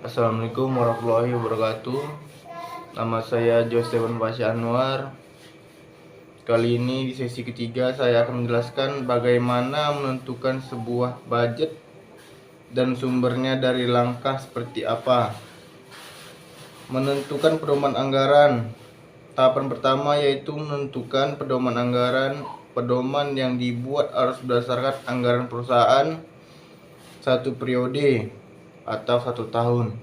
Assalamualaikum warahmatullahi wabarakatuh. Nama saya Joseph Fasya Anwar. Kali ini di sesi ketiga saya akan menjelaskan bagaimana menentukan sebuah budget dan sumbernya dari langkah seperti apa. Menentukan pedoman anggaran. Tahapan pertama yaitu menentukan pedoman anggaran. Pedoman yang dibuat harus berdasarkan anggaran perusahaan satu periode atau 1 tahun.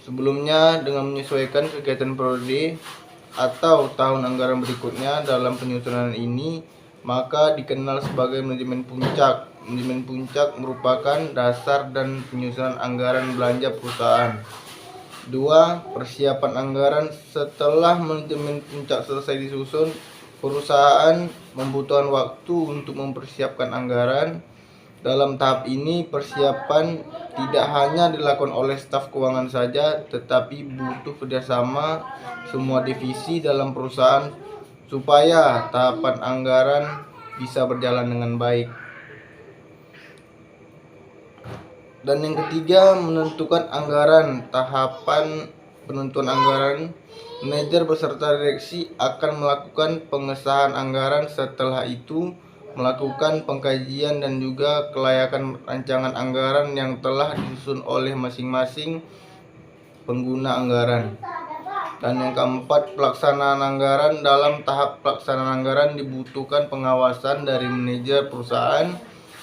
Sebelumnya, dengan menyesuaikan kegiatan periode atau tahun anggaran berikutnya dalam penyusunan ini, maka dikenal sebagai manajemen puncak. Manajemen puncak merupakan dasar dan penyusunan anggaran belanja perusahaan. 2. Persiapan anggaran. Setelah manajemen puncak selesai disusun, perusahaan membutuhkan waktu untuk mempersiapkan anggaran. Dalam tahap ini, persiapan tidak hanya dilakukan oleh staf keuangan saja, tetapi butuh kerjasama semua divisi dalam perusahaan supaya tahapan anggaran bisa berjalan dengan baik. Dan yang ketiga, menentukan anggaran. Tahapan penentuan anggaran, manajer beserta direksi akan melakukan pengesahan anggaran. Setelah itu, melakukan pengkajian dan juga kelayakan rancangan anggaran yang telah disusun oleh masing-masing pengguna anggaran. Dan yang keempat, pelaksanaan anggaran. Dalam tahap pelaksanaan anggaran dibutuhkan pengawasan dari manajer perusahaan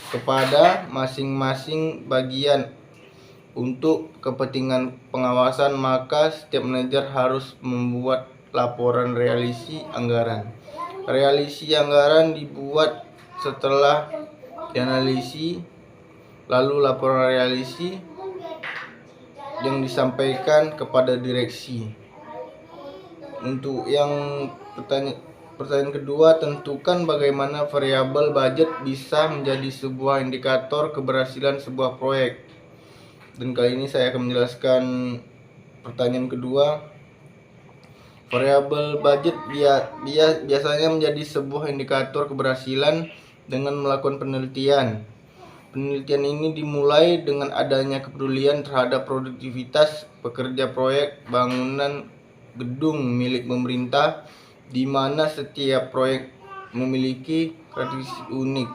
kepada masing-masing bagian. Untuk kepentingan pengawasan, maka setiap manajer harus membuat laporan realisi anggaran. Realisi anggaran dibuat setelah dianalisis, lalu laporan realisi yang disampaikan kepada direksi. Untuk yang pertanyaan kedua, tentukan bagaimana variabel budget bisa menjadi sebuah indikator keberhasilan sebuah proyek. Dan kali ini saya akan menjelaskan pertanyaan kedua. Variabel budget biasanya menjadi sebuah indikator keberhasilan dengan melakukan penelitian. Penelitian ini dimulai dengan adanya kepedulian terhadap produktivitas pekerja proyek bangunan gedung milik pemerintah, di mana setiap proyek memiliki karakteristik unik.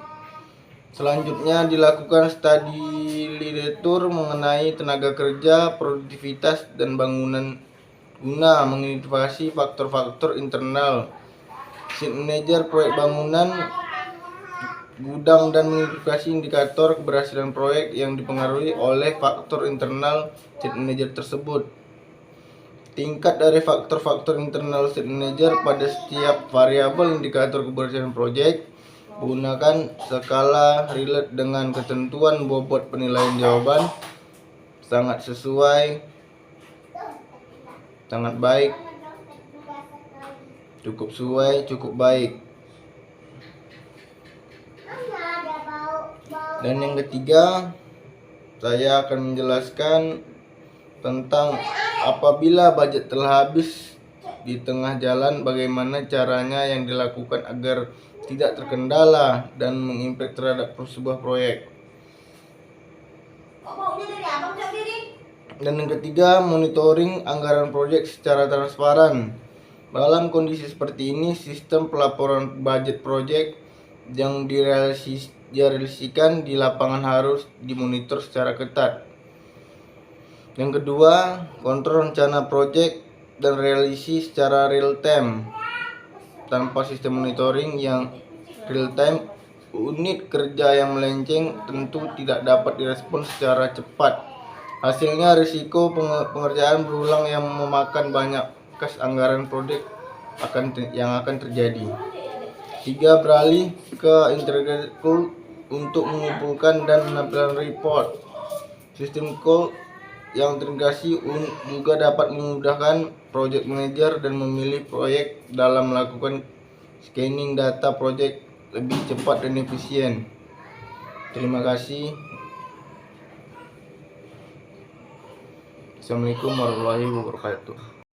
Selanjutnya dilakukan studi literatur mengenai tenaga kerja, produktivitas, dan bangunan guna mengidentifikasi faktor-faktor internal sheet manager proyek bangunan gudang dan mengidentifikasi indikator keberhasilan proyek yang dipengaruhi oleh faktor internal sheet manager tersebut. Tingkat dari faktor-faktor internal sheet manager pada setiap variabel indikator keberhasilan proyek menggunakan skala relate dengan ketentuan bobot penilaian jawaban sangat sesuai, sangat baik, cukup sesuai, cukup baik. Dan yang ketiga, saya akan menjelaskan tentang apabila budget telah habis di tengah jalan, bagaimana caranya yang dilakukan agar tidak terkendala dan mengimpact terhadap sebuah proyek. Dan yang ketiga, monitoring anggaran proyek secara transparan. Dalam kondisi seperti ini, sistem pelaporan budget proyek yang direalisasikan di lapangan harus dimonitor secara ketat. Yang kedua, kontrol rencana proyek dan realisasi secara real time. Tanpa sistem monitoring yang real time, unit kerja yang melenceng tentu tidak dapat direspon secara cepat. Hasilnya risiko pengerjaan berulang yang memakan banyak kas anggaran proyek yang akan terjadi. 3. Beralih ke integrated tool untuk mengumpulkan dan menampilkan report. Sistem call yang terintegrasi juga dapat memudahkan project manager dan memilih proyek dalam melakukan scanning data proyek lebih cepat dan efisien. Terima kasih. Assalamualaikum warahmatullahi wabarakatuh.